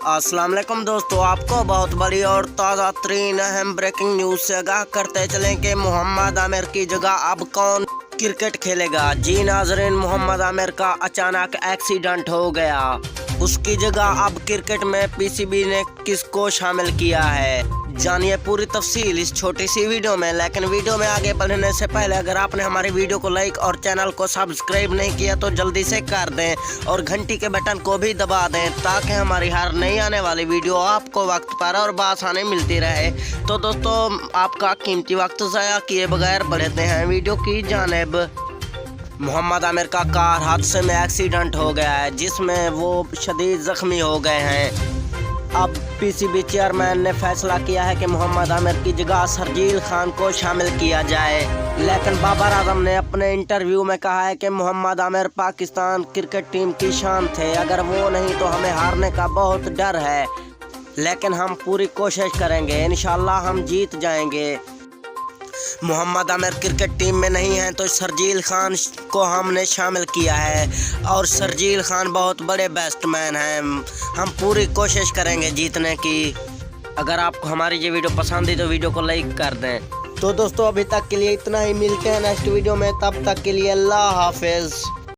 अस्सलाम वालेकुम दोस्तों, आपको बहुत बड़ी और ताज़ा तरीन अहम ब्रेकिंग न्यूज़ से आगाह करते चलें कि मोहम्मद आमिर की जगह अब कौन क्रिकेट खेलेगा। जी नाज़रीन, मोहम्मद आमिर का अचानक एक्सीडेंट हो गया। उसकी जगह अब क्रिकेट में पीसीबी ने किसको शामिल किया है, जानिए पूरी तफसील इस छोटी सी वीडियो में। लेकिन वीडियो में आगे बढ़ने से पहले अगर आपने हमारी वीडियो को लाइक और चैनल को सब्सक्राइब नहीं किया तो जल्दी से कर दें और घंटी के बटन को भी दबा दें ताकि हमारी हर नई आने वाली वीडियो आपको वक्त पर और बआसानी मिलती रहे। तो दोस्तों, आपका कीमती वक्त ज़ाया किए बगैर बढ़ते हैं वीडियो की जानिब। मोहम्मद आमिर का कार हादसे में एक्सीडेंट हो गया है जिसमें वो शदीद ज़ख्मी हो गए हैं। अब पीसीबी चेयरमैन ने फैसला किया है कि मोहम्मद आमिर की जगह शर्जील खान को शामिल किया जाए। लेकिन बाबर आजम ने अपने इंटरव्यू में कहा है कि मोहम्मद आमिर पाकिस्तान क्रिकेट टीम की शान थे, अगर वो नहीं तो हमें हारने का बहुत डर है, लेकिन हम पूरी कोशिश करेंगे, इंशाल्लाह हम जीत जाएंगे। मोहम्मद आमिर क्रिकेट टीम में नहीं है तो शर्जील खान को हमने शामिल किया है और शर्जील खान बहुत बड़े बैट्समैन हैं, हम पूरी कोशिश करेंगे जीतने की। अगर आपको हमारी ये वीडियो पसंद है तो वीडियो को लाइक कर दें। तो दोस्तों, अभी तक के लिए इतना ही, मिलते हैं नेक्स्ट वीडियो में, तब तक के लिए अल्लाह हाफिज़।